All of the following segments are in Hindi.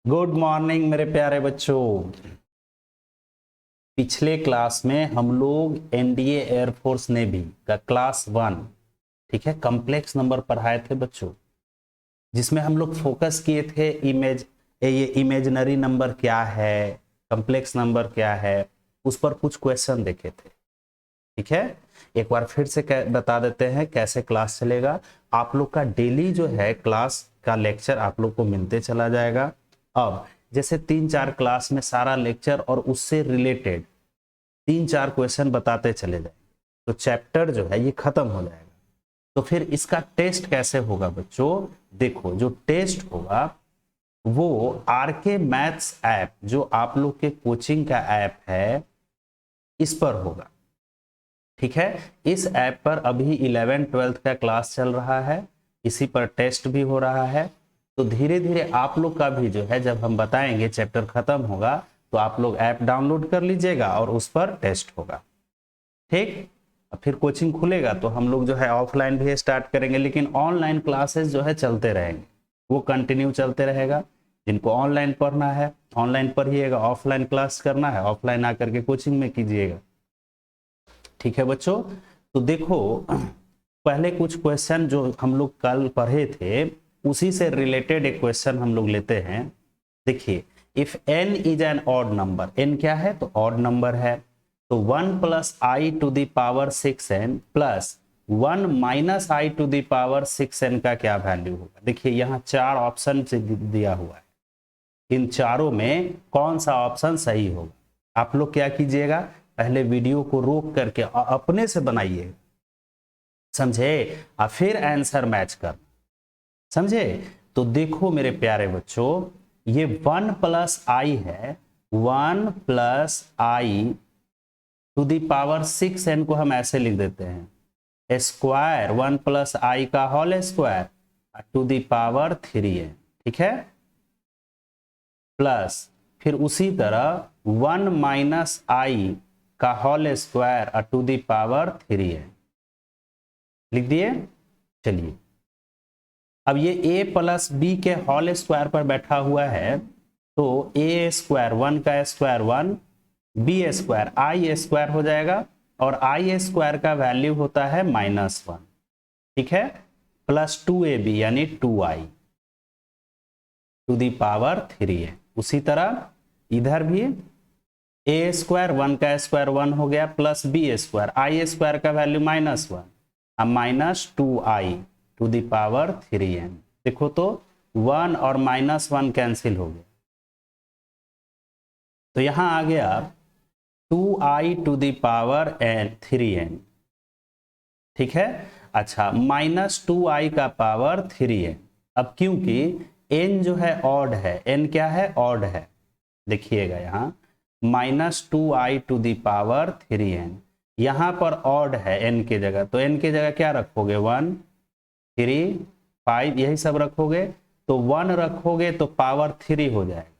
गुड मॉर्निंग मेरे प्यारे बच्चों। पिछले क्लास में हम लोग एनडीए एयरफोर्स नेवी का क्लास 1 ठीक है कॉम्प्लेक्स नंबर पढ़ाए थे बच्चों, जिसमें हम लोग फोकस किए थे ये इमेजिनरी नंबर क्या है, कॉम्प्लेक्स नंबर क्या है, उस पर कुछ क्वेश्चन देखे थे। ठीक है, एक बार फिर से बता देते हैं कैसे क्लास चलेगा। आप लोग का डेली जो है क्लास का लेक्चर आप लोग को मिलते चला जाएगा। अब जैसे 3-4 क्लास में सारा लेक्चर और उससे रिलेटेड 3-4 क्वेश्चन बताते चले जाएंगे, तो चैप्टर जो है ये खत्म हो जाएगा। तो फिर इसका टेस्ट कैसे होगा बच्चों? देखो, जो टेस्ट होगा वो आरके मैथ्स ऐप, जो आप लोग के कोचिंग का ऐप है, इस पर होगा। ठीक है, इस ऐप पर अभी 11th-12th का क्लास चल रहा है, इसी पर टेस्ट भी हो रहा है। तो धीरे धीरे आप लोग का भी जो है, जब हम बताएंगे चैप्टर खत्म होगा, तो आप लोग ऐप डाउनलोड कर लीजिएगा और उस पर टेस्ट होगा। ठीक, फिर कोचिंग खुलेगा तो हम लोग जो है ऑफलाइन भी स्टार्ट करेंगे, लेकिन ऑनलाइन क्लासेस जो है चलते रहेंगे, वो कंटिन्यू चलते रहेगा। जिनको ऑनलाइन पढ़ना है ऑनलाइन पढ़िएगा, ऑफलाइन क्लास करना है ऑफलाइन आकर के कोचिंग में कीजिएगा। ठीक है बच्चों, तो देखो पहले कुछ क्वेश्चन जो हम लोग कल पढ़े थे उसी से रिलेटेड एक क्वेश्चन हम लोग लेते हैं। देखिए, if n is an odd number, n क्या है तो ऑड नंबर है, तो 1 plus i to the power 6n plus 1 minus i to the power 6n का क्या वैल्यू होगा। देखिए यहाँ 4 ऑप्शन दिया हुआ है, इन चारों में कौन सा ऑप्शन सही होगा। आप लोग क्या कीजिएगा, पहले वीडियो को रोक करके अपने से बनाइए, समझे, और फिर आंसर मैच कर, समझे। तो देखो मेरे प्यारे बच्चों, ये 1 प्लस आई है, 1 plus i to the power 6n को हम ऐसे लिख देते हैं स्क्वायर 1 प्लस आई का whole square to the power 3n। ठीक है, प्लस फिर उसी तरह 1 माइनस आई का whole square to the power 3n लिख दिए। चलिए, अब ये a प्लस बी के होल स्क्वायर पर बैठा हुआ है, तो a स्क्वायर 1 का square 1, b square i square हो जाएगा, और आई स्क्वायर का वैल्यू होता है -1। ठीक है, प्लस 2ab यानी 2i to the power 3n। उसी तरह इधर भी a स्क्वायर 1 का स्क्वायर 1 हो गया, plus B square i square का वैल्यू -1 अब -2i to the power 3n। देखो तो 1 और -1 कैंसिल हो गया, तो यहां आ गया 2i to the power 3n। ठीक है, अच्छा, -2i का पावर 3n। अब क्योंकि n जो है ऑड है, n क्या है ऑड है, देखिएगा यहाँ -2i to the power 3n, यहां पर ऑड है n के जगह, तो n के जगह क्या रखोगे 1 3 5 यही सब रखोगे, तो 1 रखोगे तो पावर 3 हो जाएगा।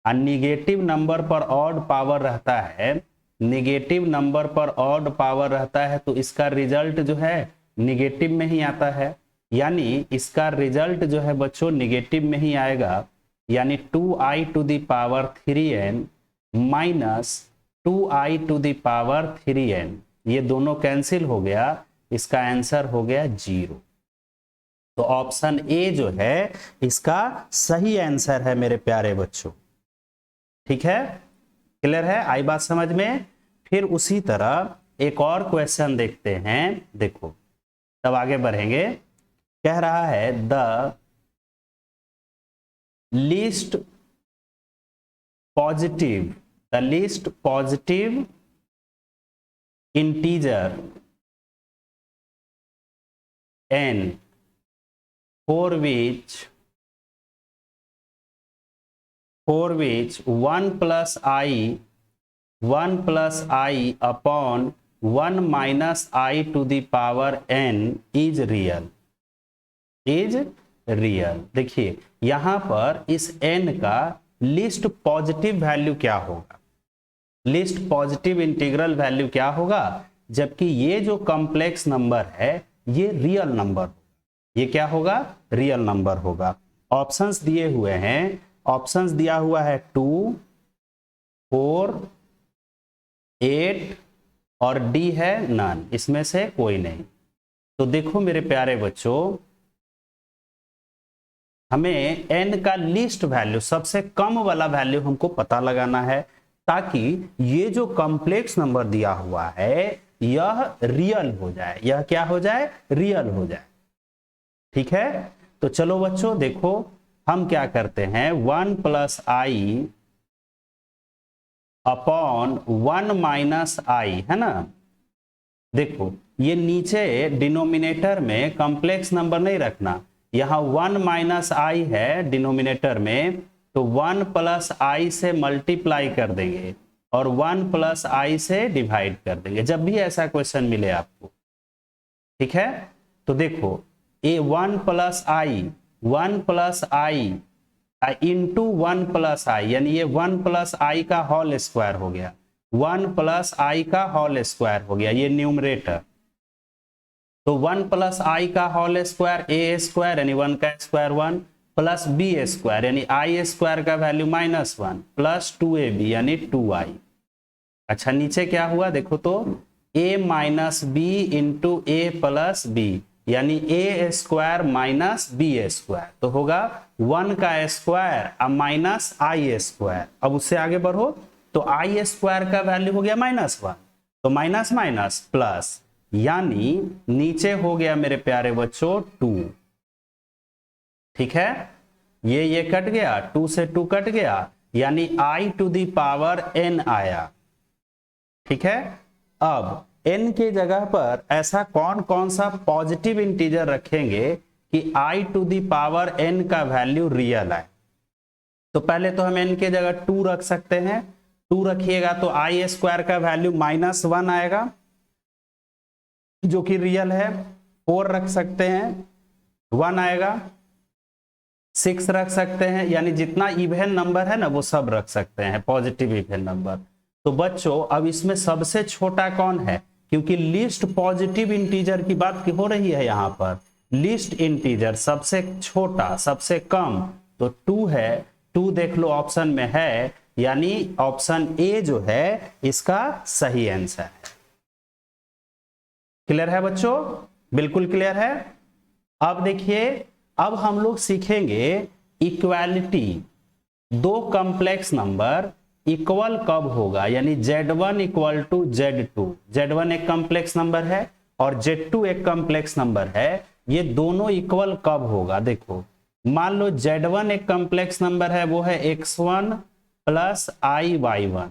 और निगेटिव नंबर पर ऑड पावर रहता है, निगेटिव नंबर पर ऑड पावर रहता है, तो इसका रिजल्ट जो है निगेटिव में ही आता है, यानी इसका रिजल्ट जो है बच्चों निगेटिव में ही आएगा, यानी 2i to the power 3n minus 2i to the power 3n, ये दोनों कैंसिल हो गया, इसका आंसर हो गया 0। तो ऑप्शन ए जो है इसका सही आंसर है मेरे प्यारे बच्चों। ठीक है, क्लियर है, आई बात समझ में। फिर उसी तरह एक और क्वेश्चन देखते हैं, देखो तब आगे बढ़ेंगे। कह रहा है the least positive integer n for which 1 plus i upon 1 minus i to the power n is real। देखिए यहां पर इस n का लिस्ट पॉजिटिव वैल्यू क्या होगा, लिस्ट पॉजिटिव इंटीग्रल वैल्यू क्या होगा, जबकि ये जो कॉम्प्लेक्स नंबर है ये रियल नंबर, ये क्या होगा रियल नंबर होगा। ऑप्शंस दिए हुए हैं, ऑप्शंस दिया हुआ है 2, 4, 8 और डी है नन, इसमें से कोई नहीं। तो देखो मेरे प्यारे बच्चों, हमें n का लीस्ट वैल्यू, सबसे कम वाला वैल्यू हमको पता लगाना है, ताकि ये जो कॉम्प्लेक्स नंबर दिया हुआ है यह रियल हो जाए। यह क्या हो जाए? रियल हो जाए। ठीक है, तो चलो बच्चों देखो हम क्या करते हैं, 1 प्लस आई अपॉन 1 माइनस आई, है ना। देखो ये नीचे डिनोमिनेटर में कॉम्प्लेक्स नंबर नहीं रखना, यहां 1 माइनस आई है डिनोमिनेटर में, तो 1 प्लस आई से मल्टीप्लाई कर देंगे और 1 प्लस आई से डिवाइड कर देंगे जब भी ऐसा क्वेश्चन मिले आपको। ठीक है, तो देखो ए 1 प्लस आई, 1 प्लस आई इंटू 1 प्लस आई, यानी ये 1 प्लस आई का होल स्क्वायर हो गया, 1 प्लस आई का होल स्क्वायर हो गया, ये न्यूमरेटर। तो 1 प्लस आई का होल स्क्वायर ए स्क्वायर यानी 1 का स्क्वायर 1, प्लस बी स्क्वायर यानी आई स्क्वायर का वैल्यू -1, प्लस 2ab यानी 2i। अच्छा नीचे क्या हुआ देखो तो, a minus b into a plus b यानी a square minus B square, तो होगा 1 का स्क्वायर अब माइनस आई स्क्वायर। अब उससे आगे बढ़ो तो आई स्क्वायर का वैल्यू हो गया -1, तो माइनस माइनस प्लस, यानी नीचे हो गया मेरे प्यारे बच्चों 2। ठीक है, ये कट गया, 2 से 2 कट गया, यानी i to the power n आया। ठीक है, अब n के जगह पर ऐसा कौन कौन सा पॉजिटिव इंटीजर रखेंगे कि i to the power n का वैल्यू रियल आए। तो पहले तो हम n के जगह 2 रख सकते हैं, 2 रखिएगा तो आई स्क्वायर का वैल्यू -1 आएगा जो कि रियल है। 4 रख सकते हैं 1 आएगा, 6 रख सकते हैं, यानी जितना इवन नंबर है ना वो सब रख सकते हैं, पॉजिटिव इवन नंबर। तो बच्चों अब इसमें सबसे छोटा कौन है, क्योंकि लिस्ट पॉजिटिव इंटीजर की बात हो रही है यहाँ पर, लिस्ट इंटीजर सबसे छोटा सबसे कम तो 2 है, 2 देख लो ऑप्शन में है, यानी ऑप्शन ए जो है इसका सही आंसर है। क्लियर है बच्चों? बिल्कुल क्लियर है। अब देखिए, अब हम लोग सीखेंगे इक्वालिटी, दो कॉम्प्लेक्स नंबर इक्वल कब होगा, यानी Z1 equal to Z2। Z1 एक कॉम्प्लेक्स नंबर है और Z2 एक कॉम्प्लेक्स नंबर है, ये दोनों इक्वल कब होगा। देखो मान लो Z1 एक कॉम्प्लेक्स नंबर है, वो है x1 प्लस i(y1).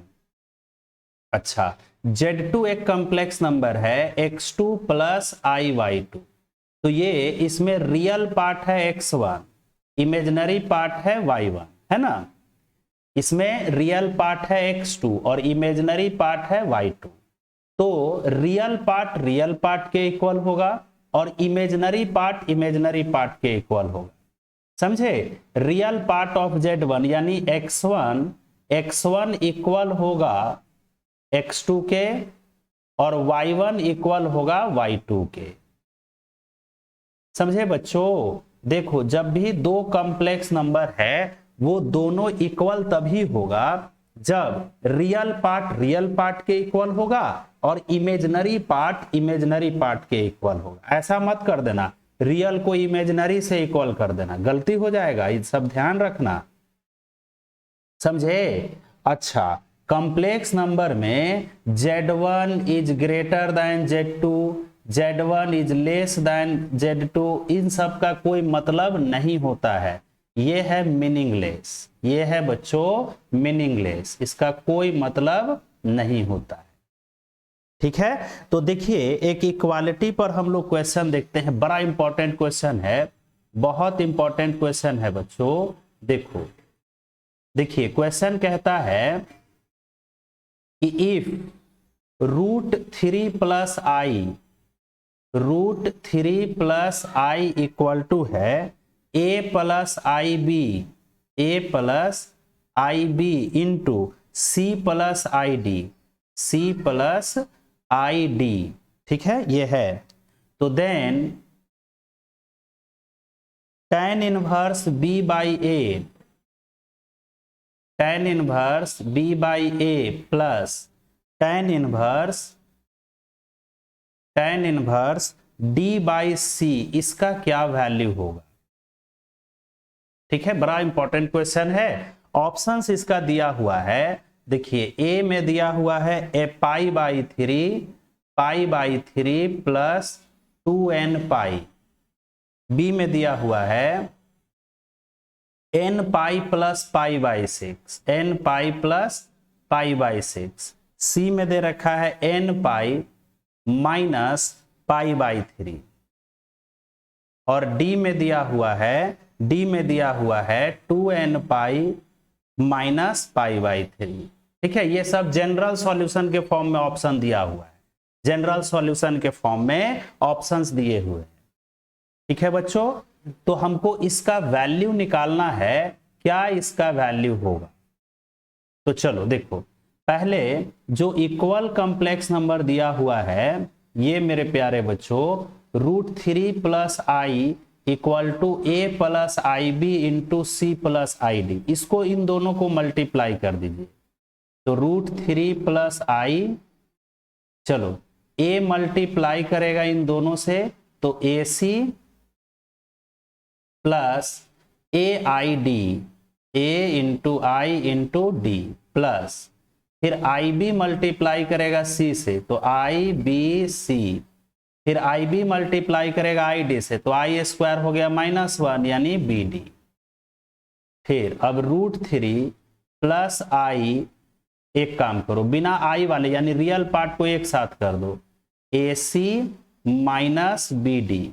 अच्छा, Z2 एक कॉम्प्लेक्स नंबर है x2 प्लस i(y2). तो ये इसमें रियल पार्ट है x1, इमेजिनरी पार्ट है y1, है ना। इसमें रियल पार्ट है x2 और इमेजिनरी पार्ट है y2। तो रियल पार्ट के इक्वल होगा और इमेजिनरी पार्ट के इक्वल होगा। समझे? रियल पार्ट ऑफ Z1 यानी x1 इक्वल होगा x2 के और y1 इक्वल होगा y2 के। समझे बच्चों? देखो जब भी दो कॉम्प्लेक्स नंबर है वो दोनों इक्वल तभी होगा जब रियल पार्ट के इक्वल होगा और इमेजिनरी पार्ट के इक्वल होगा। ऐसा मत कर देना रियल को इमेजिनरी से इक्वल कर देना, गलती हो जाएगा, ये सब ध्यान रखना। समझे? अच्छा, कॉम्प्लेक्स नंबर में Z1 is greater than Z2, Z1 is less than Z2, इन सब का कोई मतलब नहीं होता है, ये है मीनिंगलेस, ये है बच्चों मीनिंगलेस, इसका कोई मतलब नहीं होता है। ठीक है, तो देखिए एक इक्वालिटी पर हम लोग क्वेश्चन देखते हैं, बड़ा इंपॉर्टेंट क्वेश्चन है, बहुत इंपॉर्टेंट क्वेश्चन है बच्चों। देखो देखिए क्वेश्चन कहता है कि if √3 plus I equal to है a plus I B into C plus I D, ठीक है ये है, तो then tan inverse b/a tan inverse b by A plus tan inverse d by C, इसका क्या वैल्यू होगा? ठीक है, बड़ा इंपॉर्टेंट क्वेश्चन है। ऑप्शंस इसका दिया हुआ है, देखिए ए में दिया हुआ है A pi by three plus 2n पाई, बी में दिया हुआ है n pi plus pi by 6, n pi plus pi by 6, C में दे रखा है n pi minus pi by 3, और डी में दिया हुआ है 2n pi minus pi by 3। ठीक है, ये सब जनरल सॉल्यूशन के फॉर्म में ऑप्शन दिया हुआ है, जनरल सॉल्यूशन के फॉर्म में ऑप्शंस दिए हुए हैं। ठीक है बच्चों, तो हमको इसका वैल्यू निकालना है, क्या इसका वैल्यू होगा? तो चलो देखो, पहले जो इक्वल कॉम्प्लेक्स नंबर दिया हुआ है, ये मेरे प्यारे बच्चों √3 plus I equal to a plus I B into C plus I d, इसको इन दोनों को मल्टीप्लाई कर दीजिए। तो √3 प्लस आई, चलो ए मल्टीप्लाई करेगा इन दोनों से, तो A C plus A I D, A into I into D, plus फिर आई बी मल्टीप्लाई करेगा सी से, तो आई बी सी, फिर आई बी मल्टीप्लाई करेगा आई डी से, तो आई स्क्वायर हो गया -1 यानी बी डी। फिर अब √3 प्लस आई, एक काम करो बिना आई वाले यानी रियल पार्ट को एक साथ कर दो, ए सी माइनस बी डी,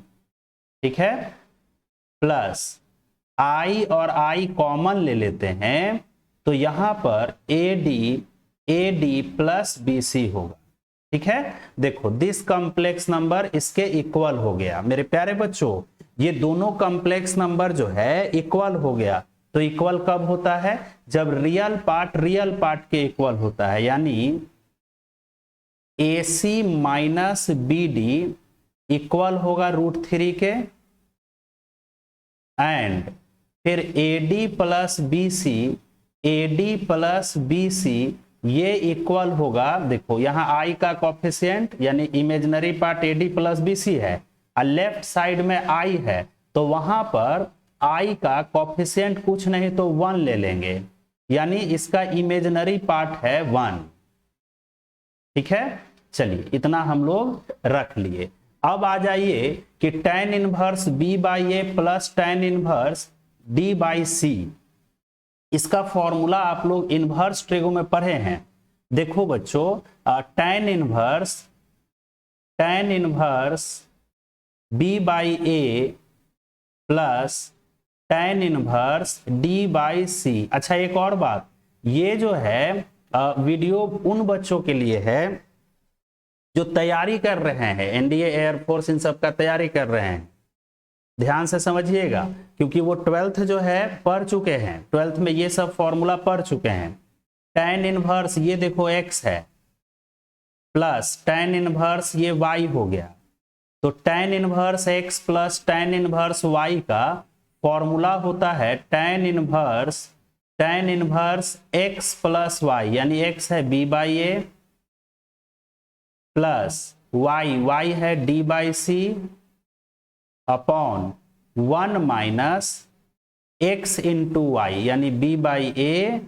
ठीक है, प्लस आई और आई कॉमन ले लेते हैं, तो यहां पर a D plus B c होगा। ठीक है, देखो दिस कॉम्प्लेक्स नंबर इसके इक्वल हो गया। मेरे प्यारे बच्चों, ये दोनों कॉम्प्लेक्स नंबर जो है इक्वल हो गया। तो इक्वल कब होता है? जब रियल पार्ट के इक्वल होता है, यानी A C minus B D equal होगा √3 के, एंड फिर A D plus B C ये इक्वल होगा, देखो यहां आई का कोफिशिएंट यानी imaginary part A D plus B C है और लेफ्ट साइड में आई है, तो वहां पर आई का कोफिशिएंट कुछ नहीं तो 1 ले लेंगे, यानी इसका इमेजिनरी पार्ट है 1। ठीक है, चलिए इतना हम लोग रख लिए। अब आ जाइए कि tan inverse b by A plus tan inverse d by C, इसका फॉर्मूला आप लोग इनवर्स ट्रिगो में पढ़े हैं। देखो बच्चों, tan inverse b by A plus tan inverse d by C. अच्छा एक और बात, ये जो है वीडियो उन बच्चों के लिए है जो तैयारी कर रहे हैं, एनडीए एयरफोर्स इन सब का तैयारी कर रहे हैं, ध्यान से समझिएगा, क्योंकि वो 12th जो है पढ़ चुके हैं, 12th में ये सब फॉर्मूला पढ़ चुके हैं। tan इनवर्स ये देखो x है, प्लस tan इनवर्स ये y हो गया, तो tan inverse x plus tan inverse y का फॉर्मूला होता है tan inverse x plus y, यानी x है b by A plus y है d by c upon 1 minus x into y, यानी b by a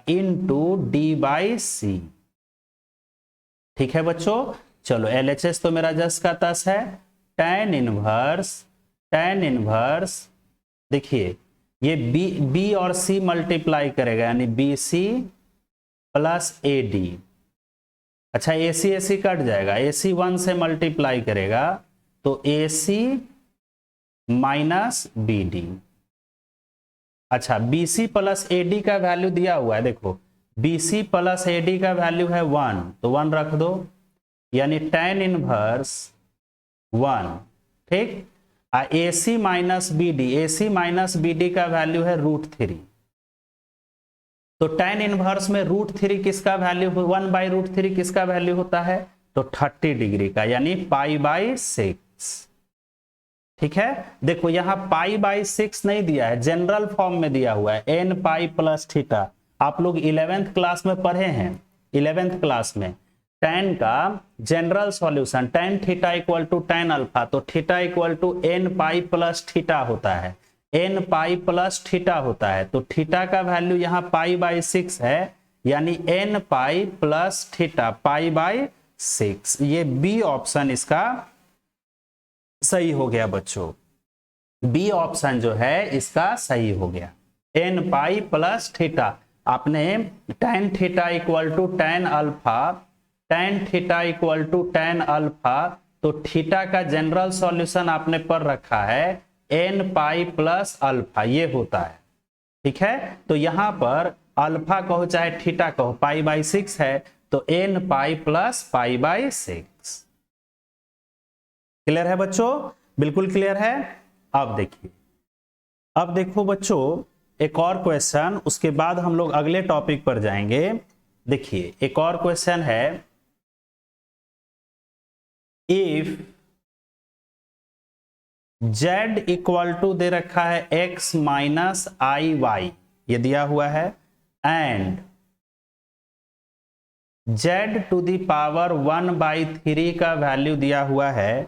into d by c. ठीक है बच्चों, चलो LHS तो मेरा जस का तस है। tan इनवर्स देखिए ये b और c मल्टीप्लाई करेगा, यानी BC प्लस AD। अच्छा AC कट जाएगा, AC 1 से मल्टीप्लाई करेगा, तो AC माइनस BD। अच्छा BC प्लस AD का वैल्यू दिया हुआ है, देखो BC प्लस AD का वैल्यू है 1, तो 1 रख दो, यानी tan इनवर्स 1। ठीक, AC माइनस BD का वैल्यू है √3, तो tan इनवर्स में √3 किसका वैल्यू, 1 बाई √3 किसका वैल्यू होता है, तो 30 डिग्री का, यानी पाई बाई 6। ठीक है, देखो यहां पाई बाई 6 नहीं दिया है, जनरल फॉर्म में दिया हुआ है n पाई प्लस थीटा, आप लोग 11th क्लास में पढ़े हैं, 11th क्लास में tan का general solution tan theta equal to tan alpha, तो theta equal to n pi plus theta होता है, n पाई प्लस थीटा होता है। तो थीटा का वैल्यू यहाँ पाई बाई 6 है, यानी n pi plus theta pi by 6। ये बी ऑप्शन इसका सही हो गया बच्चों, बी ऑप्शन जो है इसका सही हो गया, n पाई प्लस थीटा। आपने tan theta equal to tan alpha, tan theta equal to tan alpha, तो थीटा का जनरल सॉल्यूशन आपने पढ़ रखा है n पाई प्लस अल्फा, ये होता है। ठीक है, तो यहां पर अल्फा कहो चाहे थीटा कहो, पाई बाई 6 है, तो n pi plus pi by 6। Clear है बच्चों, बिल्कुल क्लियर है। अब देखिए, अब देखो बच्चों एक और क्वेश्चन, उसके बाद हम लोग अगले टॉपिक पर जाएंगे। देखिए एक और क्वेश्चन है, इफ z इक्वल टू दे रखा है x माइनस आई वाई, ये दिया हुआ है, and z to the power 1/3 का वैल्यू दिया हुआ है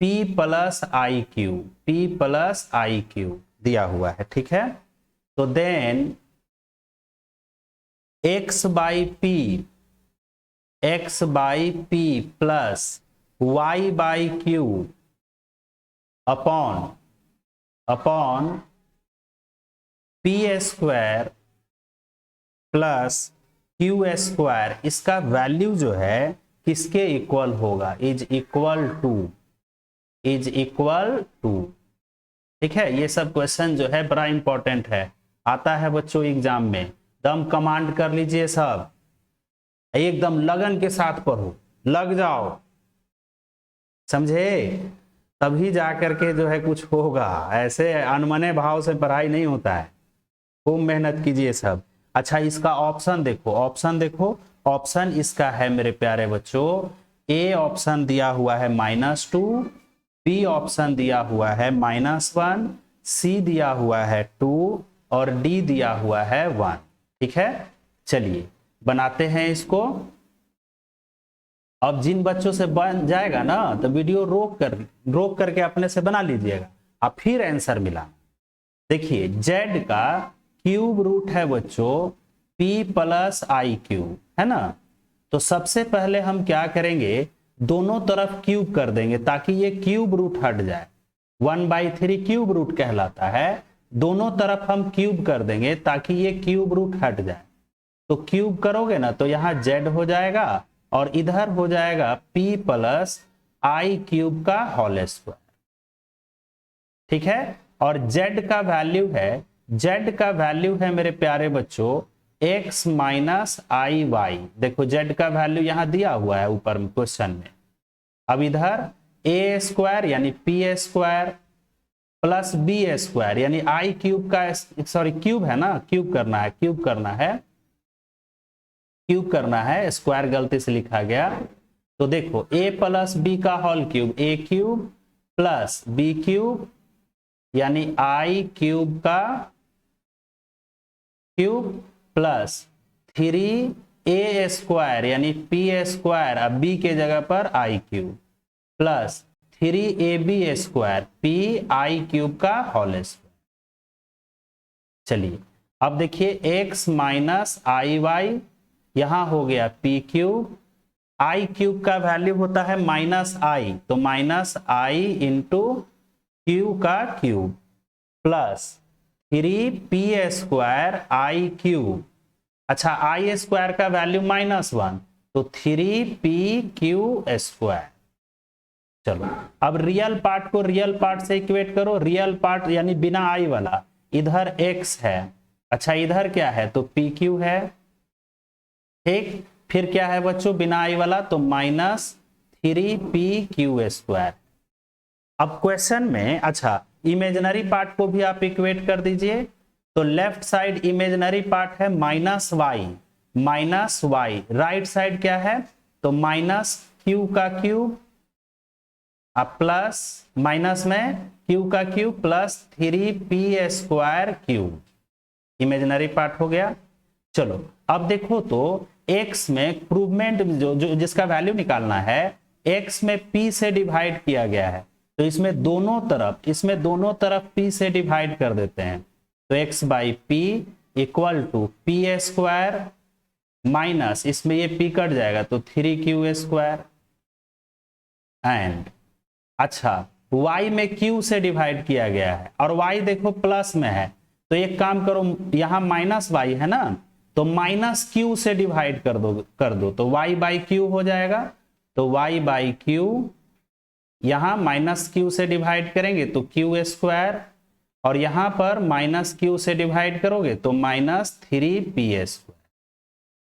p प्लस आई क्यू दिया हुआ है। ठीक है, तो then x by P plus y by Q upon P square plus Q square, इसका वैल्यू जो है किसके इक्वल होगा, इज इक्वल टू। ठीक है, ये सब क्वेश्चन जो है बड़ा इंपॉर्टेंट है, आता है बच्चों एग्जाम में। दम कमांड कर लीजिए सब, एकदम लगन के साथ पढ़ो, लग जाओ, समझे, तभी जाकर के जो है कुछ होगा। ऐसे अनमने भाव से पढ़ाई नहीं होता है, खूब मेहनत कीजिए सब। अच्छा इसका ऑप्शन देखो, ऑप्शन इसका है मेरे प्यारे बच्चों, ए ऑप्शन दिया हुआ है -2, बी ऑप्शन दिया हुआ है -1, सी दिया हुआ है 2 और डी दिया हुआ है 1। ठीक है, चलिए बनाते हैं इसको। अब जिन बच्चों से बन जाएगा ना तो वीडियो रोक करके अपने से बना लीजिएगा, अब फिर आंसर मिला। देखिए z का क्यूब रूट है बच्चों p प्लस आई क्यूब, है ना। तो सबसे पहले हम क्या करेंगे, दोनों तरफ क्यूब कर देंगे ताकि ये क्यूब रूट हट जाए, 1/3 क्यूब रूट कहलाता है। दोनों तरफ हम क्यूब कर देंगे ताकि ये क्यूब रूट हट जाए। तो क्यूब करोगे ना तो यहाँ z हो जाएगा और इधर हो जाएगा p प्लस आई क्यूब का होल स्क्वायर। ठीक है, और z का वैल्यू है मेरे प्यारे बच्चों x माइनस आई वाई। देखो z का वैल्यू यहां दिया हुआ है ऊपर में क्वेश्चन में। अब इधर a स्क्वायर यानी p square plus b square यानी आई क्यूब का, सॉरी क्यूब है ना, क्यूब करना है, स्क्वायर गलती से लिखा गया। तो देखो a प्लस बी का whole cube, a cube plus b cube यानी आई क्यूब का क्यूब प्लस 3a स्क्वायर यानी p स्क्वायर, अब b के जगह पर I cube plus 3ab square p I cube का होल स्क्वायर। चलिए अब देखिए x माइनस आई वाई, यहां हो गया p क्यूब, आई क्यूब का वैल्यू होता है -i, तो -i इंटू क्यू का क्यूब प्लस 3p स्क्वायर आई क्यूब। अच्छा आई स्क्वायर का वैल्यू -1, तो 3p क्यू स्क्वायर। चलो अब रियल पार्ट को रियल पार्ट से इक्वेट करो, रियल पार्ट यानी बिना आई वाला, इधर x है, अच्छा इधर क्या है तो pq है। ठीक, फिर क्या है बच्चों बिना आई वाला, तो -3pq स्क्वायर। अब क्वेश्चन में अच्छा इमेजिनरी पार्ट को भी आप इक्वेट कर दीजिए, तो लेफ्ट साइड इमेजिनरी पार्ट है -y, राइट साइड क्या है तो -q का क्यूब प्लस माइनस में q का cube plus 3p square cube, imaginary part हो गया। चलो अब देखो तो x में प्रूवमेंट जो जिसका वैल्यू निकालना है, x में p से डिवाइड किया गया है, तो इसमें दोनों तरफ p से डिवाइड कर देते हैं। तो x by P equal to P square minus, इसमें ये p कट जाएगा तो 3q स्क्वायर, एंड अच्छा y में q से डिवाइड किया गया है और y देखो प्लस में है, तो एक काम करो, यहां माइनस y है ना, तो माइनस q से डिवाइड कर दो तो y बाई क्यू हो जाएगा। तो y बाई क्यू, यहां माइनस q से डिवाइड करेंगे तो q स्क्वायर, और यहां पर माइनस q से डिवाइड करोगे तो माइनस 3p स्क्वायर।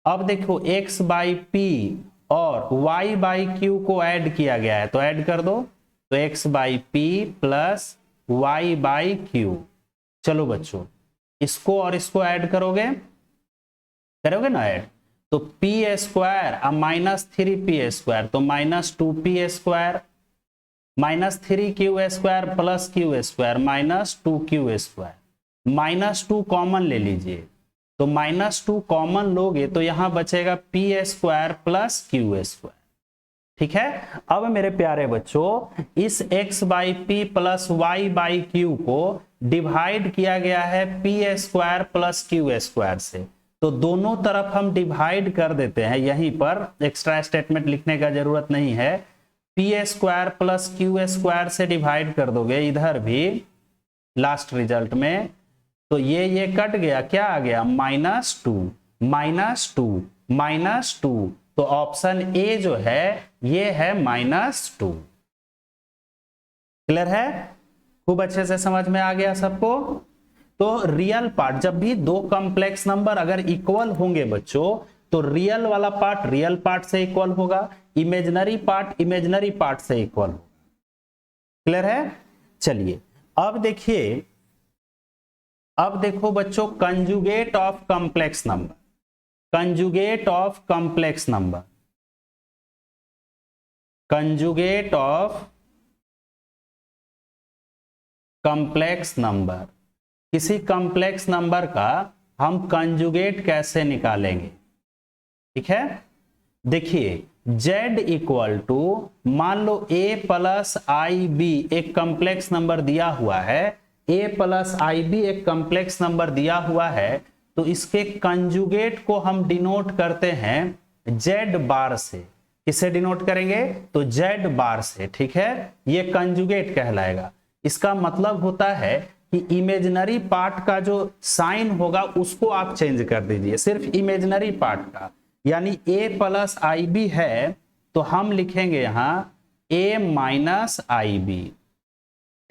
अब देखो x बाई पी और y बाई क्यू को ऐड किया गया है, तो ऐड कर दो, तो x by P plus y by Q. चलो बच्चों इसको और इसको ऐड करोगे ना ऐड, तो p स्क्वायर अब माइनस 3p स्क्वायर, तो minus 2p square, minus 3q square plus q square minus 2q square, minus 2 common ले लीजिए, तो माइनस 2 कॉमन लोगे तो यहां बचेगा p square plus q square. ठीक है, अब मेरे प्यारे बच्चों इस x by P plus Y by Q को डिवाइड किया गया है p square plus q square से, तो दोनों तरफ हम डिवाइड कर देते हैं, यहीं पर एक्स्ट्रा स्टेटमेंट लिखने का जरूरत नहीं है। p square plus q square से डिवाइड कर दोगे इधर भी लास्ट रिजल्ट में, तो ये कट गया, क्या आ गया माइनस 2 माइनस 2 माइनस 2, तो ऑप्शन ए जो है ये है -2। क्लियर है, खूब अच्छे से समझ में आ गया सबको। तो रियल पार्ट, जब भी दो कॉम्प्लेक्स नंबर अगर इक्वल होंगे बच्चों, तो रियल वाला पार्ट रियल पार्ट से इक्वल होगा, इमेजिनरी पार्ट इमेजिनरी पार्ट से इक्वल होगा। क्लियर है, चलिए अब देखिए, अब देखो बच्चों conjugate of complex number, conjugate of complex number, conjugate of complex number, किसी कॉम्प्लेक्स नंबर का हम कंजुगेट कैसे निकालेंगे। ठीक है, देखिए z इक्वल टू, मान लो a प्लस आई बी एक कॉम्प्लेक्स नंबर दिया हुआ है, a प्लस आई बी एक कॉम्प्लेक्स नंबर दिया हुआ है, तो इसके कंजुगेट को हम डिनोट करते हैं z बार से। किससे डिनोट करेंगे, तो z बार से। ठीक है, ये कंजुगेट कहलाएगा। इसका मतलब होता है कि इमेजिनरी पार्ट का जो साइन होगा उसको आप चेंज कर दीजिए, सिर्फ इमेजिनरी पार्ट का, यानी a प्लस आई बी है तो हम लिखेंगे यहां a माइनस आई बी।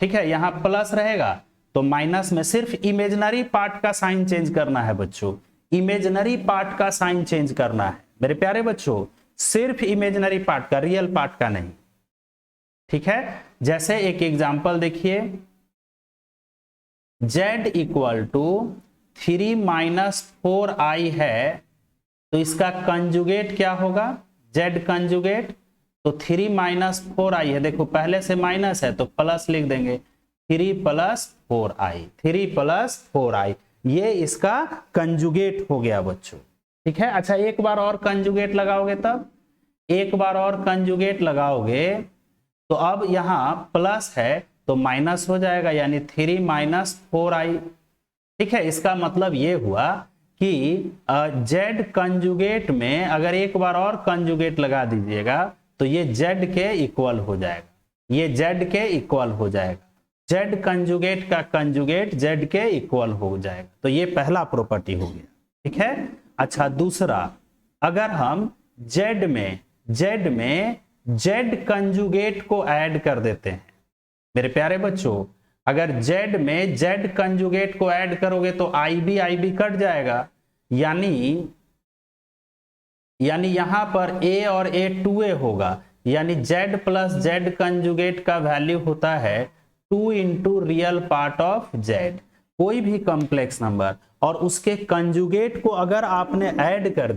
ठीक है, यहां प्लस रहेगा तो माइनस में सिर्फ इमेजिनरी पार्ट का साइन चेंज करना है बच्चों, इमेजिनरी पार्ट का साइन चेंज करना है मेरे प्यारे बच्चों, सिर्फ इमेजिनरी पार्ट का, रियल पार्ट का नहीं। ठीक है, जैसे एक एग्जांपल देखिए, z equal to 3 minus 4i है, तो इसका कंजुगेट क्या होगा, z कंजुगेट, तो 3 माइनस 4i है, देखो पहले से माइनस है तो प्लस लिख देंगे, 3 प्लस 4i, 3 प्लस 4i, ये इसका कंजुगेट हो गया बच्चों। ठीक है, अच्छा एक बार और कंजुगेट लगाओगे, तब एक बार और कंजुगेट लगाओगे तो अब यहां प्लस है तो माइनस हो जाएगा, यानी 3 माइनस 4i। ठीक है, इसका मतलब ये हुआ कि z कंजुगेट में अगर एक बार और कंजुगेट लगा दीजिएगा तो ये z के इक्वल हो जाएगा, ये z के इक्वल हो जाएगा, z कंजुगेट का कंजुगेट z के इक्वल हो जाएगा। तो ये पहला प्रॉपर्टी हो गया। ठीक है, अच्छा दूसरा, अगर हम z में z कंजुगेट को ऐड कर देते हैं मेरे प्यारे बच्चों, अगर z में z कंजुगेट को ऐड करोगे तो आई बी कट जाएगा, यानी यहां पर a और a 2a होगा, यानी z प्लस z कंजुगेट का वैल्यू होता है 2 into real part of z। कोई भी कॉम्प्लेक्स नंबर और उसके कंजुगेट को अगर आपने ऐड कर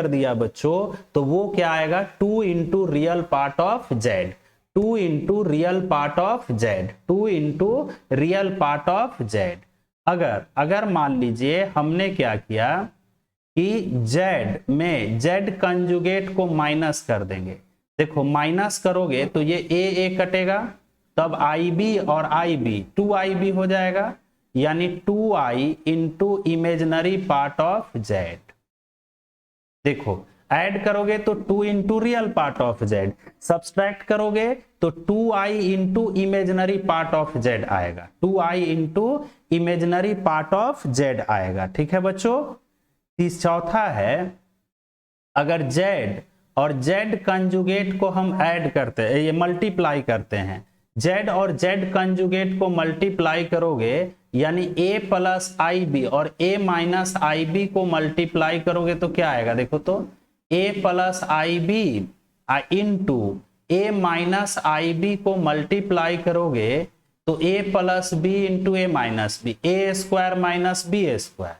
दिया, बच्चों, तो वो क्या आएगा, 2 into real part of z, 2 into real part of z, 2 into real part of z। अगर मान लीजिए हमने क्या किया कि z में z कंजुगेट को माइनस कर देंगे। देखो माइनस करोगे तो ये a कटेगा, तब IB और IB 2IB हो जाएगा, यानी 2I into imaginary part of z। देखो ऐड करोगे तो 2 into real part of z, subtract करोगे तो 2I into imaginary part of z आएगा, 2I into imaginary part of z आएगा। ठीक है बच्चों। चौथा है, अगर z और z कंजुगेट को हम ऐड करते हैं, ये मल्टीप्लाई करते हैं, z और z कंजुगेट को मल्टीप्लाई करोगे यानी a प्लस IB और a माइनस IB को मल्टीप्लाई करोगे तो क्या आएगा, देखो तो a plus IB into a minus IB को मल्टीप्लाई करोगे तो a plus B into A minus B, A square minus B square,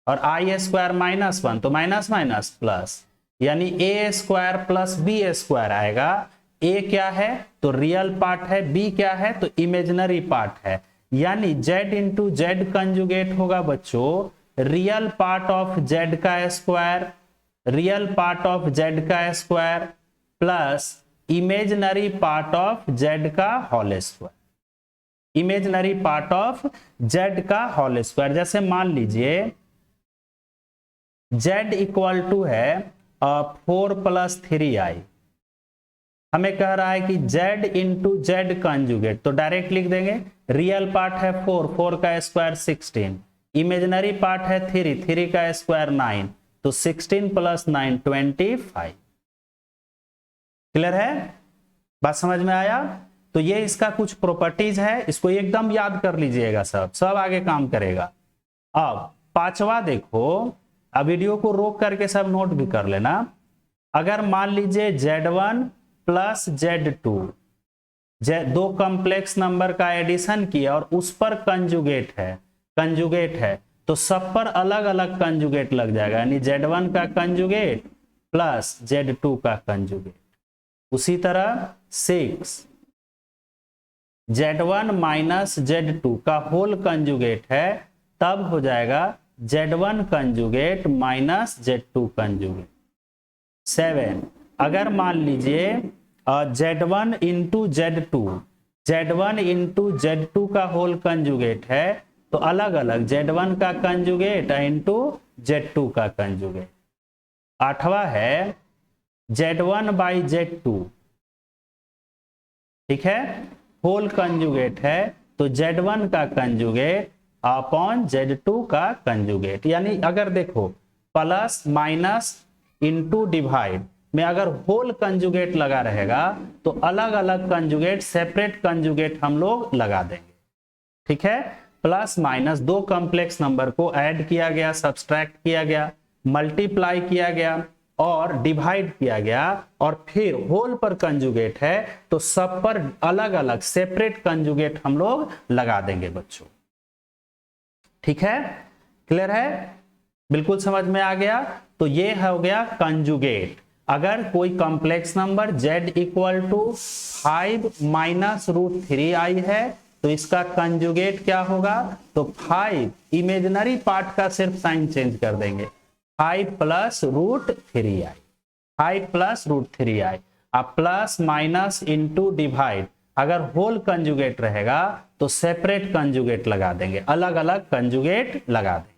और आई स्क्वायर माइनस 1 तो माइनस माइनस प्लस, यानी a square plus B square आएगा। ए क्या है तो रियल पार्ट है, बी क्या है तो इमेजिनरी पार्ट है, यानी z इंटू जेड कंजुगेट होगा बच्चों रियल पार्ट ऑफ z का square, real part of z का square plus imaginary part of z का whole square, imaginary part of z का होल स्क्वायर। जैसे मान लीजिए z इक्वल टू है 4 प्लस 3i, हमें कह रहा है कि z इंटू जेड कंजुगेट, तो डायरेक्ट लिख देंगे रियल पार्ट है 4, 4 का स्क्वायर 16, इमेजिनरी पार्ट है 3, 3 का स्क्वायर 9, तो 16 प्लस 9 25। क्लियर है, बात समझ में आया। तो ये इसका कुछ प्रॉपर्टीज है, इसको एकदम याद कर लीजिएगा, सब आगे काम करेगा। अब पांचवा देखो, अब वीडियो को रोक करके सब नोट भी कर लेना। अगर मान लीजिए z1 प्लस z2, दो कॉम्प्लेक्स नंबर का एडिशन किया और उस पर कंजुगेट है तो सब पर अलग अलग कंजुगेट लग जाएगा, यानी z1 का कंजुगेट प्लस z2 का कंजुगेट। उसी तरह 6 z1 माइनस z2 का होल कंजुगेट है, तब हो जाएगा z1 conjugate minus z2 conjugate. 7 अगर मान लीजिए z1 into z1 into z2 का होल कंजुगेट है, तो अलग अलग z1 का कंजुगेट इंटू z2 का कंजुगेट। 8वां है z1 बाई z2, ठीक है, होल कंजुगेट है तो z1 का कंजुगेट अपॉन z2 का कंजुगेट। यानी अगर देखो प्लस माइनस इंटू डिवाइड में अगर होल कंजुगेट लगा रहेगा तो अलग अलग कंजुगेट, सेपरेट कंजुगेट हम लोग लगा देंगे। ठीक है, प्लस माइनस दो कॉम्प्लेक्स नंबर को ऐड किया गया, सब्सट्रैक्ट किया गया, मल्टीप्लाई किया गया और डिवाइड किया गया, और फिर होल पर कंजुगेट है तो सब पर अलग अलग सेपरेट कंजुगेट हम लोग लगा देंगे बच्चों। ठीक है, क्लियर है, बिल्कुल समझ में आ गया। तो ये हो गया कंजुगेट। अगर कोई complex number z equal to 5 minus root 3i है तो इसका कंजुगेट क्या होगा, तो 5 इमेजिनरी पार्ट का सिर्फ साइन चेंज कर देंगे, 5 plus root 3i, 5 plus root 3i। अब प्लस माइनस इंटू डिवाइड, अगर होल कंजुगेट रहेगा तो सेपरेट कंजुगेट लगा देंगे, अलग अलग कंजुगेट लगा देंगे।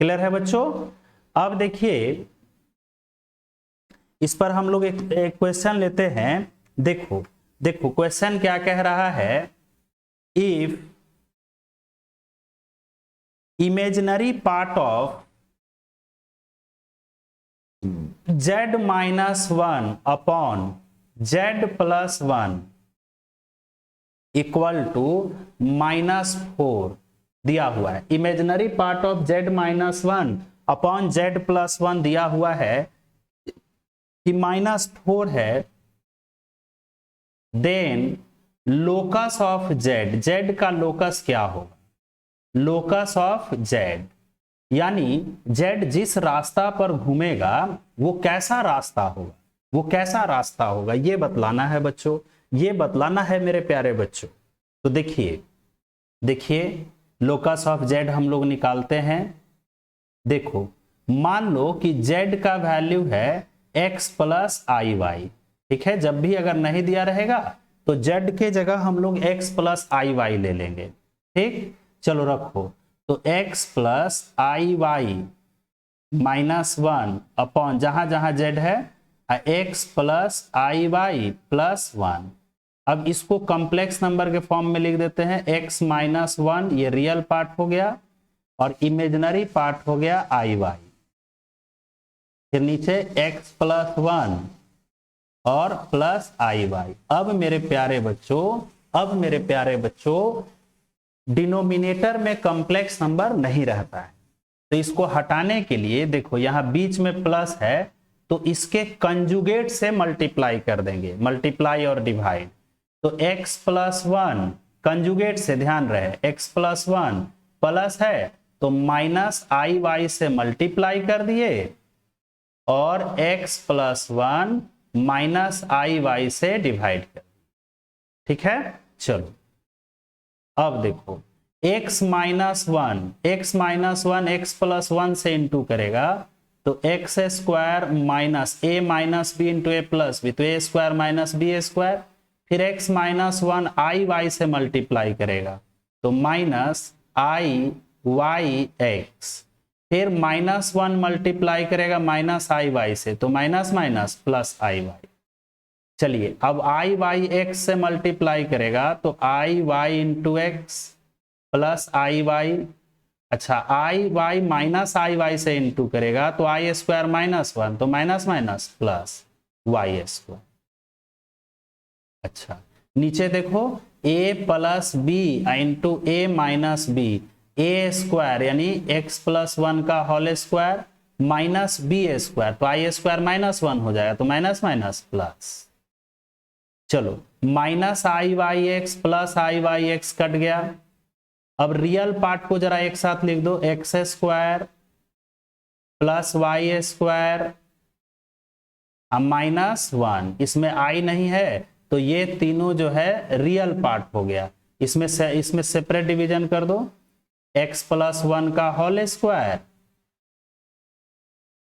क्लियर है बच्चों। अब देखिए इस पर हम लोग एक क्वेश्चन लेते हैं। देखो क्वेश्चन क्या कह रहा है, if imaginary part of z minus 1 upon z plus 1 equal to -4 दिया हुआ है, imaginary part of z minus 1 upon z plus 1 दिया हुआ है कि -4 है, देन लोकस ऑफ z का लोकस क्या होगा, लोकस ऑफ z यानी z जिस रास्ता पर घूमेगा वो कैसा रास्ता होगा, वो कैसा रास्ता होगा ये बतलाना है बच्चों, ये बतलाना है मेरे प्यारे बच्चों। तो देखिए लोकस ऑफ जेड हम लोग निकालते हैं। देखो मान लो कि जेड का वैल्यू है x प्लस आई वाई, ठीक है। जब भी अगर नहीं दिया रहेगा तो जेड के जगह हम लोग x प्लस आई वाई ले लेंगे, ठीक। चलो रखो, तो x plus i Y -1 upon जहां जहां जेड है x plus i Y plus 1। अब इसको कॉम्प्लेक्स नंबर के फॉर्म में लिख देते हैं, x -1 ये रियल पार्ट हो गया और इमेजिनरी पार्ट हो गया आई वाई। फिर नीचे x प्लस 1 और प्लस आई वाई। अब मेरे प्यारे बच्चों डिनोमिनेटर में कॉम्प्लेक्स नंबर नहीं रहता है, तो इसको हटाने के लिए देखो यहां बीच में प्लस है तो इसके कंजुगेट से मल्टीप्लाई कर देंगे, मल्टीप्लाई और डिवाइड। तो x प्लस 1 कंजुगेट से ध्यान रहे, x प्लस 1 प्लस है तो माइनस आई वाई से मल्टीप्लाई कर दिए और x plus 1 minus i Y से डिवाइड कर, ठीक है। चलो अब देखो x माइनस 1 x प्लस 1 से इंटू करेगा तो x square minus A minus b into a plus B, तो ए स्क्वायर माइनस बी स्क्वायर। फिर x माइनस 1 आई वाई से मल्टीप्लाई करेगा तो माइनस आई वाई एक्स। फिर -1 मल्टीप्लाई करेगा माइनस आई वाई से तो minus minus plus i Y. चलिए अब आई वाई एक्स से मल्टीप्लाई करेगा तो i Y into X plus i Y. अच्छा i Y minus i Y से इंटू करेगा तो आई स्क्वायर -1 तो minus minus plus Y square. अच्छा नीचे देखो a plus B into A minus B, A square यानी x प्लस 1 का whole square minus B square, तो आई स्क्वायर -1 हो जाएगा तो माइनस माइनस प्लस। चलो minus i Y x plus i Y x cut गया। अब रियल पार्ट को जरा एक साथ लिख दो, X square plus Y square -1, इसमें आई नहीं है तो ये तीनों जो है रियल पार्ट हो गया। इसमें सेपरेट डिवीजन कर दो, x प्लस 1 का whole square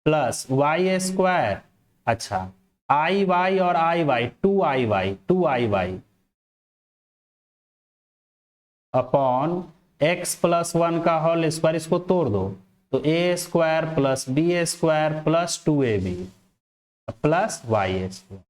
plus Y square. अच्छा आई वाई और i Y 2 i Y upon x plus 1 का होल स्क्वायर, इसको तोड़ दो तो a square plus B square plus 2ab plus Y square,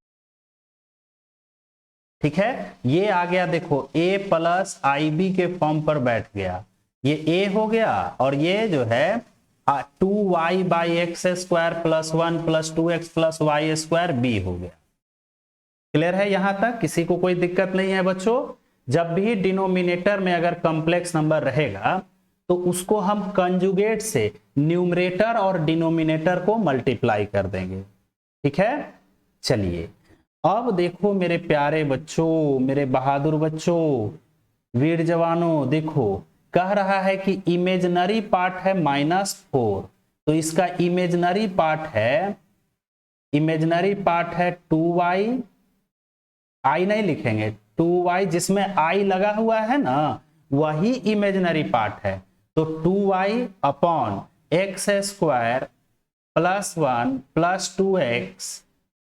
ठीक है। ये आ गया देखो a प्लस आई बी के फॉर्म पर बैठ गया, ये a हो गया और ये जो है 2y by X square plus 1 plus 2x plus Y square b हो गया। क्लियर है यहां तक, किसी को कोई दिक्कत नहीं है बच्चों। जब भी डिनोमिनेटर में अगर कॉम्प्लेक्स नंबर रहेगा तो उसको हम कंजुगेट से न्यूमरेटर और डिनोमिनेटर को मल्टीप्लाई कर देंगे, ठीक है। चलिए अब देखो मेरे प्यारे बच्चों, मेरे बहादुर बच्चों, वीर जवानों, देखो कह रहा है कि इमेजिनरी पार्ट है -4, तो इसका इमेजिनरी पार्ट है 2y, आई नहीं लिखेंगे 2y, जिसमें आई लगा हुआ है ना वही इमेजिनरी पार्ट है। तो 2y upon X square plus 1 plus 2x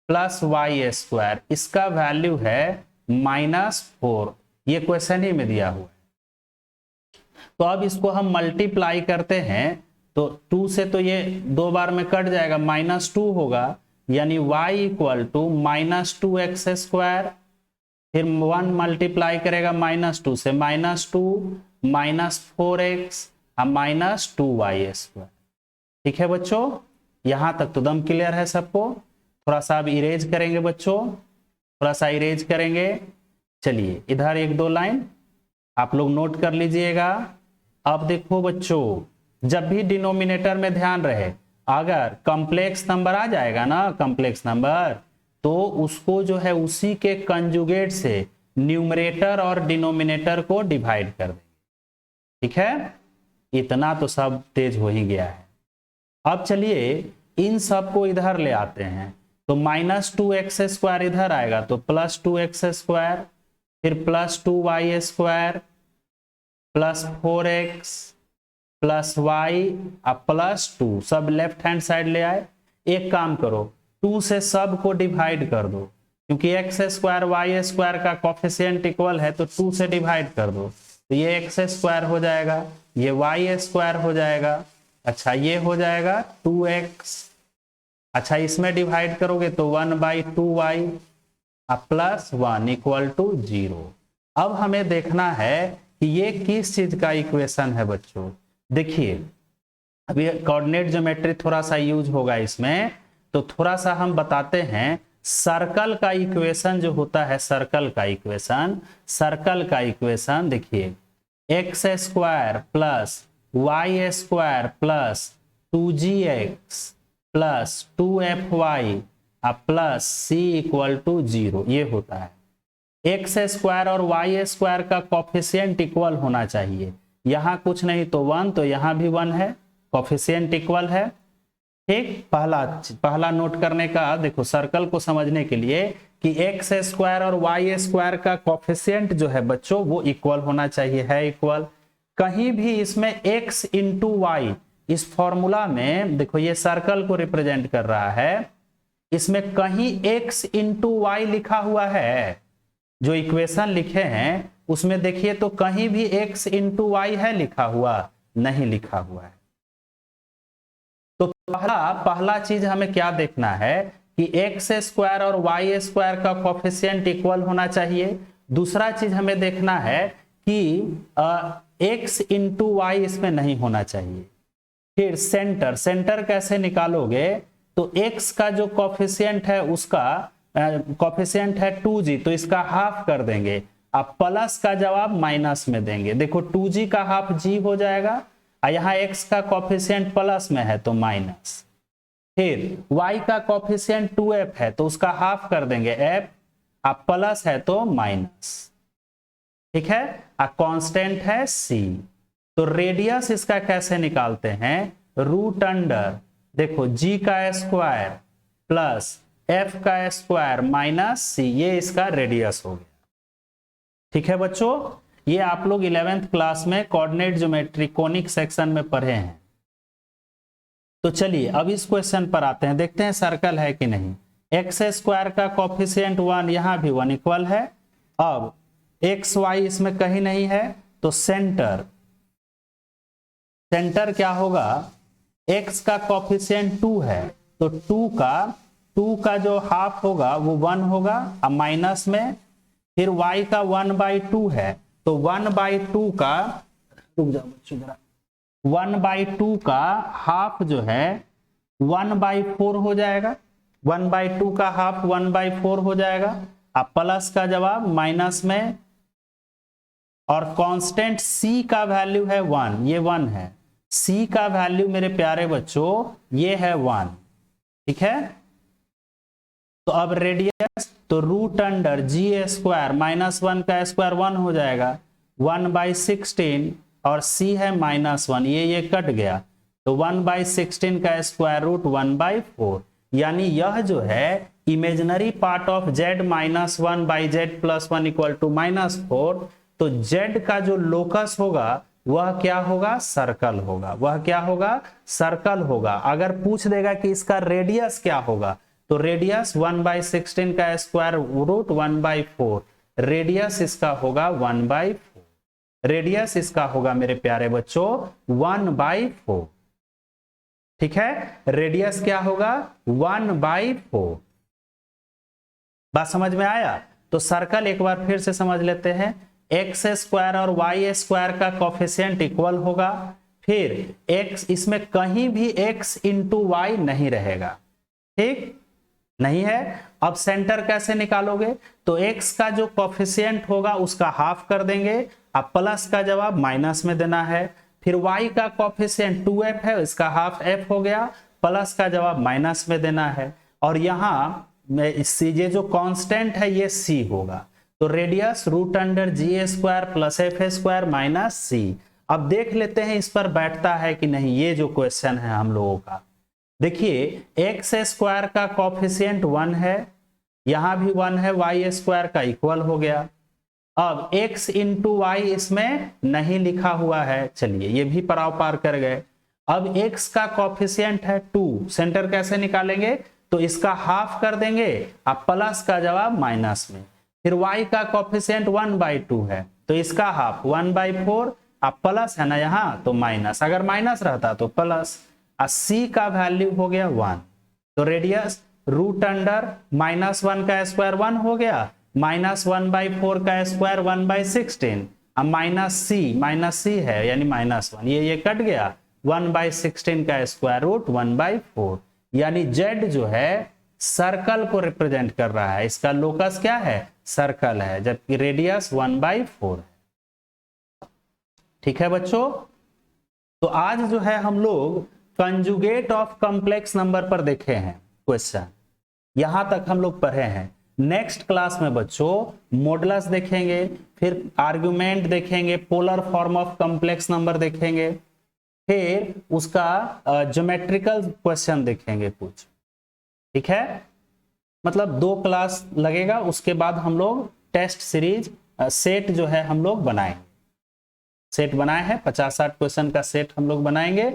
plus Y square, इसका वैल्यू है -4, ये क्वेश्चन ही में दिया हुआ है। तो अब इसको हम मल्टीप्लाई करते हैं तो 2 से तो ये 2 बार में कट जाएगा, -2 होगा, यानी y equal to -2x square. फिर 1 मल्टीप्लाई करेगा -2 से -2 -4x -2y स्क्वायर, ठीक है बच्चों। यहां तक तो दम क्लियर है सबको। थोड़ा सा अब इरेज करेंगे बच्चों, थोड़ा सा इरेज करेंगे। चलिए इधर 1-2 लाइन आप लोग नोट कर लीजिएगा। अब देखो बच्चों जब भी डिनोमिनेटर में ध्यान रहे, अगर कॉम्प्लेक्स नंबर आ जाएगा ना कॉम्प्लेक्स नंबर, तो उसको जो है उसी के कंजुगेट से न्यूमरेटर और डिनोमिनेटर को डिवाइड कर देंगे, ठीक है। इतना तो सब तेज हो ही गया है। अब चलिए इन सब को इधर ले आते हैं, तो -2x स्क्वायर इधर आएगा तो +2x स्क्वायर, फिर +2y square, plus 4x plus Y plus 2, सब लेफ्ट हैंड साइड ले आए। एक काम करो, 2 से सब को डिवाइड कर दो, क्योंकि एक्स स्क्वायर वाई स्क्वायर का कोफिशिएंट इक्वल है, तो 2 से डिवाइड कर दो, तो ये एक्स स्क्वायर हो जाएगा, ये वाई स्क्वायर हो जाएगा, अच्छा ये हो जाएगा 2x, अच्छा इसमें डिवाइड करोगे तो 1/2y प्लस 1 इक्वल टू 0। अब हमें देखना है कि ये किस चीज का इक्वेशन है बच्चों। देखिए अभी कोऑर्डिनेट ज्योमेट्री थोड़ा सा यूज होगा इसमें, तो थोड़ा सा हम बताते हैं। सर्कल का इक्वेशन जो होता है, सर्कल का इक्वेशन देखिए, X square plus Y square plus 2gx plus 2fy plus c equal to 0, ये होता है। एक्स स्क्वायर और वाई स्क्वायर का कोफिशिएंट इक्वल होना चाहिए, यहां कुछ नहीं तो 1, तो यहां भी 1 है, कोफिशिएंट इक्वल है। ठीक, पहला नोट करने का, देखो सर्कल को समझने के लिए कि एक्स स्क्वायर और वाई स्क्वायर का कोफिशिएंट जो है बच्चों वो इक्वल होना चाहिए, है इक्वल। कहीं भी इसमें x इंटू वाई, इस फॉर्मूला में देखो ये सर्कल को रिप्रेजेंट कर रहा है, इसमें कहीं x इंटू वाई लिखा हुआ है, जो इक्वेशन लिखे हैं उसमें देखिए तो कहीं भी x इंटू वाई है लिखा हुआ? नहीं लिखा हुआ है। तो पहला चीज हमें क्या देखना है कि एक्स स्क्वायर और वाई स्क्वायर का कोफिशिएंट इक्वल होना चाहिए। दूसरा चीज हमें देखना है कि एक्स इंटू वाई इसमें नहीं होना चाहिए। फिर सेंटर कैसे निकालोगे, तो x का जो कोफिशिएंट है उसका कोफिशिएंट है 2g, तो इसका हाफ कर देंगे, अब प्लस का जवाब माइनस में देंगे। देखो 2g का हाफ g हो जाएगा, यहाँ x का कोफिशिएंट प्लस में है तो माइनस। फिर y का कोफिशिएंट 2f है तो उसका हाफ कर देंगे f, अब प्लस है तो माइनस। ठीक है, कांस्टेंट है c। तो रेडियस इसका कैसे निकालते हैं, रूट अंडर, देखो g का स्क्वायर प्लस f का स्क्वायर माइनस c, ये इसका रेडियस हो गया। ठीक है बच्चों, ये आप लोग 11th क्लास में कोऑर्डिनेट ज्योमेट्री कोनिक सेक्शन में पढ़े हैं। तो चलिए अब इस क्वेश्चन पर आते हैं, देखते हैं सर्कल है कि नहीं। एक्स स्क्वायर का कोफिशिएंट 1, यहां भी 1 इक्वल है। अब एक्स वाई इसमें कहीं नहीं है, तो सेंटर क्या होगा, x का कोफिशिएंट 2 है तो 2 का जो हाफ होगा वो 1 होगा, अब माइनस में। फिर y का 1/2 है तो 1/2 का, रुक जाओ बच्चों जरा, 1/2 का हाफ जो है 1/4 हो जाएगा, 1/2 का हाफ 1/4 हो जाएगा, अब प्लस का जवाब माइनस में। और कांस्टेंट c का वैल्यू है 1, ये 1 है, c का वैल्यू मेरे प्यारे बच्चों ये है 1। ठीक है, तो अब रेडियस, तो root under g square minus 1 का स्क्वायर 1 हो जाएगा, 1/16 और c है -1, ये कट गया, तो 1/16 का स्क्वायर रूट 1/4। यानी यह जो है imaginary part of z -1/z+1 equal to -4, तो z का जो लोकस होगा वह क्या होगा, सर्कल होगा। वह क्या होगा, सर्कल होगा। अगर पूछ देगा कि इसका रेडियस क्या होगा, तो रेडियस 1/16 का स्क्वायर रूट 1/4, रेडियस इसका होगा 1/4, रेडियस इसका होगा मेरे प्यारे बच्चों 1/4। ठीक है, रेडियस क्या होगा 1/4। बात समझ में आया? तो सर्कल एक बार फिर से समझ लेते हैं, एक्स स्क्वायर और वाई स्क्वायर का कोफिशिएंट इक्वल होगा, फिर x इसमें कहीं भी x इंटू वाई नहीं रहेगा, ठीक नहीं है। अब सेंटर कैसे निकालोगे, तो x का जो कोफिशिएंट होगा उसका हाफ कर देंगे, अब प्लस का जवाब माइनस में देना है। फिर y का कोफिशिएंट 2f है, इसका हाफ f हो गया, प्लस का जवाब माइनस में देना है। और यहाँ ये जो कांस्टेंट है ये c होगा, तो radius root under G square plus F square minus C. अब देख लेते हैं इस पर बैठता है कि नहीं ये जो क्वेश्चन है हम लोगों का। देखिए एक्स स्क्वायर का कोफिशिएंट 1 है, यहां भी 1 है, वाई स्क्वायर का इक्वल हो गया। अब x इंटू वाई इसमें नहीं लिखा हुआ है, चलिए ये भी पराव पार कर गए। अब x का कॉफिशिएंट है 2, सेंटर कैसे निकालेंगे, तो इसका हाफ कर देंगे, अब प्लस का जवाब माइनस में। फिर y का कॉफिशिएंट 1/2 है, तो इसका हाफ 1/4, अब प्लस है ना यहाँ तो माइनस, अगर माइनस रहता तो प्लस। c का वैल्यू हो गया 1, तो रेडियस रूट अंडर -1 का स्क्वायर 1 हो गया, -1/4 का स्क्वायर 1/16, अब माइनस सी है यानी -1, ये कट गया, 1/16 का स्क्वायर रूट 1/4, यानी z जो है सर्कल को रिप्रेजेंट कर रहा है, इसका लोकस क्या है, सर्कल है, जबकि रेडियस 1/4 है। ठीक है बच्चों, तो आज जो है हम लोग कंजुगेट ऑफ कॉम्प्लेक्स नंबर पर देखे हैं क्वेश्चन, यहां तक हम लोग पढ़े हैं। नेक्स्ट क्लास में बच्चों मॉडुलस देखेंगे, फिर आर्गुमेंट देखेंगे, polar form of complex number देखेंगे, फिर उसका ज्योमेट्रिकल क्वेश्चन देखेंगे कुछ। ठीक है, मतलब 2 क्लास लगेगा, उसके बाद हम लोग टेस्ट सीरीज सेट जो है हम लोग बनाएंगे। सेट बनाए हैं 50-60 क्वेश्चन का सेट हम लोग बनाएंगे,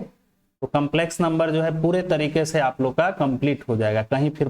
तो कॉम्प्लेक्स नंबर जो है पूरे तरीके से आप लोग का कंप्लीट हो जाएगा, कहीं फिर